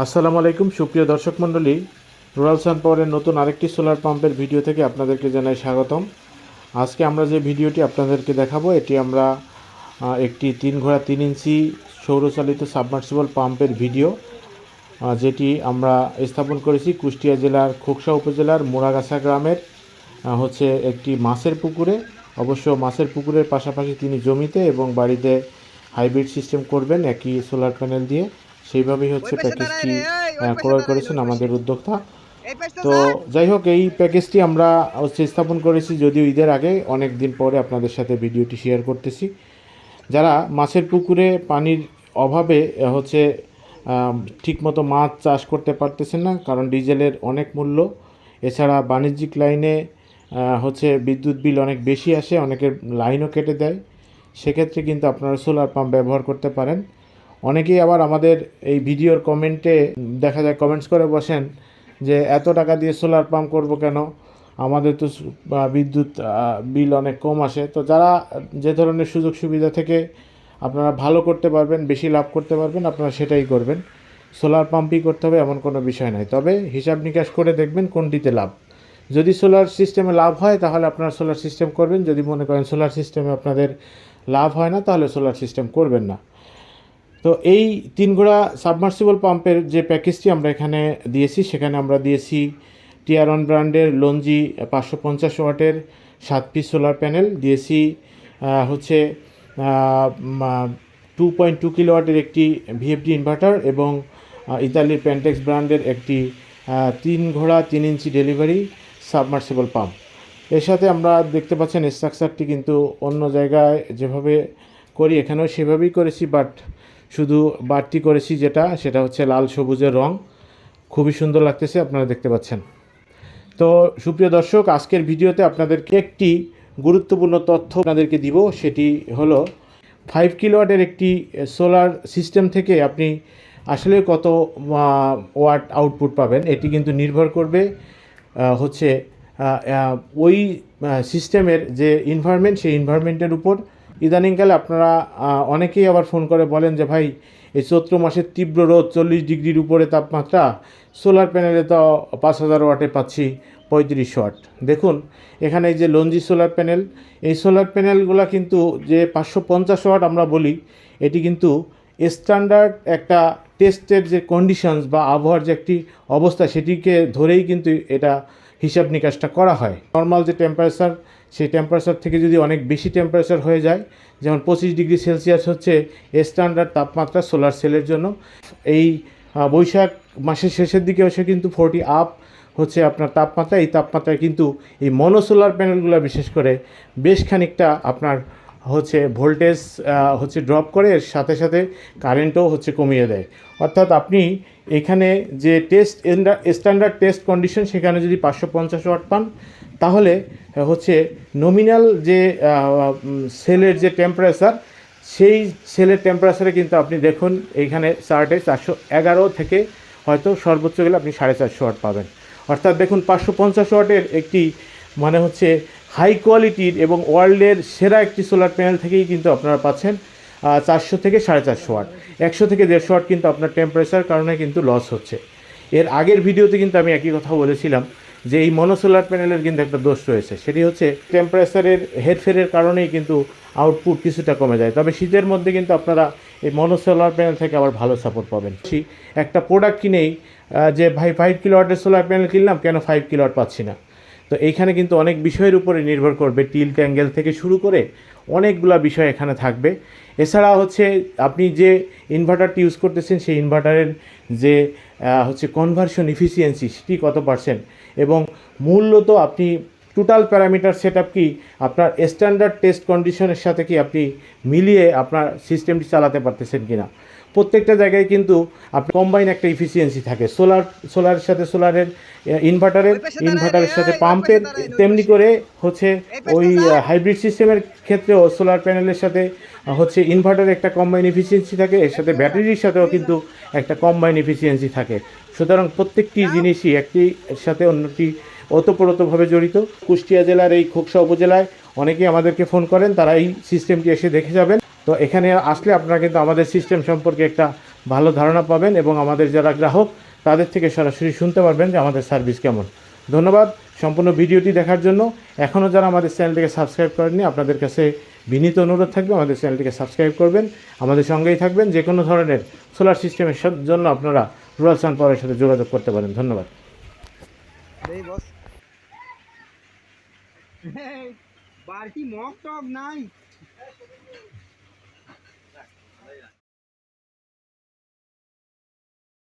আসসালামু আলাইকুম সুপ্রিয় দর্শক মণ্ডলী, রুরাল সান পাওয়ারের নতুন আরেকটি সোলার পাম্পের ভিডিও থেকে আপনাদেরকে জানাই স্বাগতম। আজকে আমরা যে ভিডিওটি আপনাদেরকে দেখাবো এটি আমরা একটি 3 ঘোড়া 3 ইঞ্চি সৌরচালিত সাবমার্সিবল পাম্পের ভিডিও, যেটি আমরা স্থাপন করেছি কুষ্টিয়া জেলার খোকসা উপজেলার মোড়াগাছা গ্রামের একটি মাছের পুকুরে। অবশ্য মাছের পুকুরের পাশাপাশি তিনি জমিতে এবং বাড়িতে হাইব্রিড সিস্টেম করবেন একই সোলার প্যানেল দিয়ে, সেইভাবেই প্যাকেজটি ক্রয় করেছেন আমাদের উদ্যোক্তা। তো যাই হোক, এই প্যাকেজটি আমরা স্থাপন করেছি যদিও ঈদের আগে, অনেক দিন পরে আপনাদের সাথে ভিডিওটি শেয়ার করতেছি। যারা মাছের পুকুরে পানির অভাবে ঠিকমতো মাছ চাষ করতে পারতেছেন না, কারণ ডিজেলের অনেক মূল্য, এছাড়া বাণিজ্যিক লাইনে বিদ্যুৎ বিল অনেক বেশি আসে, অনেকের লাইনও কেটে দেয়, সেক্ষেত্রে কিন্তু আপনারা সোলার পাম্প ব্যবহার করতে পারেন। অনেকেই আবার আমাদের এই ভিডিওর কমেন্টে দেখা যায় কমেন্টস করে বসেন যে এত টাকা দিয়ে সোলার পাম্প করব কেন, আমাদের তো বিদ্যুৎ বিল অনেক কম আসে। তো যারা যে ধরনের সুযোগ সুবিধা থেকে আপনারা ভালো করতে পারবেন, বেশি লাভ করতে পারবেন, আপনারা সেটাই করবেন। সোলার পাম্পই করতে হবে এমন কোনো বিষয় নাই, তবে হিসাব নিকাশ করে দেখবেন কোনটিতে লাভ। যদি সোলার সিস্টেমে লাভ হয় তাহলে আপনারা সোলার সিস্টেম করবেন, যদি মনে করেন সোলার সিস্টেমে আপনাদের লাভ হয় না তাহলে সোলার সিস্টেম করবেন না। তো এই 3 ঘোড়া সাবমার্সিবল পাম্পের যে প্যাকেজটি আমরা এখানে দিয়েছি, সেখানে আমরা দিয়েছি টিয়ার1 ব্র্যান্ডের লঞ্জি 550 ওয়াটের 7 পিস সোলার প্যানেল দিয়েছি, 2.2 কিলোওয়াটের একটি ভিএফডি ইনভার্টার এবং ইতালির প্যান্টেক্স ব্র্যান্ডের একটি 3 ঘোড়া 3 ইঞ্চি ডেলিভারি সাবমার্সিবল পাম্প। এর সাথে আমরা দেখতে পাচ্ছেন স্ট্রাকচারটি কিন্তু অন্য জায়গায় যেভাবে করি এখানেও সেভাবেই করেছি, বাট শুধু বাড়তি করেছি সেটা হচ্ছে লাল সবুজের রং, খুবই সুন্দর লাগতেছে, আপনারা দেখতে পাচ্ছেন। তো সুপ্রিয় দর্শক, আজকের ভিডিওতে আপনাদেরকে একটি গুরুত্বপূর্ণ তথ্য আপনাদেরকে দিব, সেটি হলো 5 কিলোওয়াটের একটি সোলার সিস্টেম থেকে আপনি আসলে কত ওয়াট আউটপুট পাবেন। এটি কিন্তু নির্ভর করবে ওই সিস্টেমের যে এনভায়রনমেন্ট, সেই এনভায়রনমেন্টের উপর। ইদানিংকালে আপনারা অনেকেই আবার ফোন করে বলেন যে ভাই, এই চৈত্র মাসের তীব্র রোদ, 40 ডিগ্রির উপরে তাপমাত্রা, সোলার প্যানেলে তো 5000 ওয়াটে পাচ্ছি 35 ওয়াট। দেখুন এখানে এই যে লঞ্জি সোলার প্যানেল, এই সোলার প্যানেলগুলো কিন্তু যে 550 ওয়াট আমরা বলি, এটি কিন্তু স্ট্যান্ডার্ড একটা টেস্টের যে কন্ডিশনস বা আবহাওয়ার যে একটি অবস্থা, সেটিকে ধরেই কিন্তু এটা হিসাব নিকাশটা করা হয়। নর্মাল যে টেম্পারেচার, সেই টেম্পারেচার থেকে যদি অনেক বেশি টেম্পারেচার হয়ে যায়, যেমন 25 ডিগ্রি সেলসিয়াস হচ্ছে স্ট্যান্ডার্ড তাপমাত্রা সোলার সেলের জন্য, এই বৈশাখ মাসের শেষের দিকে এসে কিন্তু 40 আপ আপনার তাপমাত্রা। এই তাপমাত্রায় কিন্তু এই মনোসোলার প্যানেলগুলো বিশেষ করে বেশ খানিকটা আপনার ভোল্টেজ ড্রপ করে, এর সাথে সাথে কারেন্টও কমিয়ে দেয়। অর্থাৎ আপনি এখানে যে স্ট্যান্ডার্ড টেস্ট কন্ডিশন, সেখানে যদি 550 ওয়াট পান, তাহলে নমিনাল যে সেলের যে টেম্পারেচার, সেই সেলের টেম্পারেচারে কিন্তু আপনি দেখুন এইখানে চার্টে 411 থেকে হয়তো সর্বোচ্চ গেলে আপনি 450 ওয়াট পাবেন। অর্থাৎ দেখুন 550 ওয়াটের একটি হাই কোয়ালিটির এবং ওয়ার্ল্ডের সেরা একটি সোলার প্যানেল থেকেই কিন্তু আপনারা পাচ্ছেন 400 থেকে 450 ওয়াট। 100 থেকে 150 ওয়াট কিন্তু আপনার টেম্পারেচার কারণে কিন্তু লস হচ্ছে। এর আগের ভিডিওতে কিন্তু আমি একই কথা বলেছিলাম যে এই মনোসোলার প্যানেলের কিন্তু একটা দোষ রয়েছে, সেটি টেম্পারেচারের হেরফেরের কারণেই কিন্তু আউটপুট কিছুটা কমে যায়। তবে শীতের মধ্যে কিন্তু আপনারা এই মনোসোলার প্যানেল থেকে আবার ভালো সাপোর্ট পাবেন। একটা প্রোডাক্ট কিনেই যে ভাই 5 কিলোওয়াটের সোলার প্যানেল কিনলাম, কেন 5 কিলোওয়াট পাচ্ছি না। তো এইখানে কিন্তু অনেক বিষয়ের উপরে নির্ভর করবে, টিল্ট অ্যাঙ্গেল থেকে শুরু করে অনেকগুলা বিষয় এখানে থাকবে। এছাড়া আপনি যে ইনভার্টারটি ইউজ করতেছেন, সেই ইনভার্টারের যে কনভার্সন ইফিসিয়েন্সি, সেটি কত পার্সেন্ট, এবং মূলত আপনি টোটাল প্যারামিটার সেট আপ কি আপনার স্ট্যান্ডার্ড টেস্ট কন্ডিশনের সাথে কি আপনি মিলিয়ে আপনার সিস্টেমটি চালাতে পারতেছেন কিনা। প্রত্যেকটা জায়গায় কিন্তু আপনার কম্বাইন একটা ইফিসিয়েন্সি থাকে, সোলারের সাথে সোলারের, ইনভার্টারের সাথে পাম্পের, তেমনি করে ওই হাইব্রিড সিস্টেমের ক্ষেত্রেও সোলার প্যানেলের সাথে ইনভার্টারের একটা কম্বাইন ইফিসিয়েন্সি থাকে, এর সাথে ব্যাটারির সাথেও কিন্তু একটা কম্বাইন ইফিসিয়েন্সি থাকে। সুতরাং প্রত্যেকটি জিনিসই একটির সাথে অন্যটি ওতপ্রোতভাবে জড়িত। কুষ্টিয়া জেলার এই খোকসা উপজেলায় অনেকেই আমাদেরকে ফোন করেন, তারা এই সিস্টেমটি এসে দেখে যাবেন। তো এখানে আসলে আপনারা কিন্তু আমাদের সিস্টেম সম্পর্কে একটা ভালো ধারণা পাবেন এবং আমাদের যারা গ্রাহক তাদের থেকে সরাসরি শুনতে পারবেন যে আমাদের সার্ভিস কেমন। ধন্যবাদ সম্পূর্ণ ভিডিওটি দেখার জন্য। এখনও যারা আমাদের চ্যানেলটিকে সাবস্ক্রাইব করেননি, আপনাদের কাছে বিনীত অনুরোধ থাকবে আমাদের চ্যানেলটিকে সাবস্ক্রাইব করবেন, আমাদের সঙ্গেই থাকবেন। যে কোনো ধরনের সোলার সিস্টেমের জন্য আপনারা রুরাল সান পাওয়ারের সাথে যোগাযোগ করতে পারেন। ধন্যবাদ। বাড়তি মগ টগ নাই।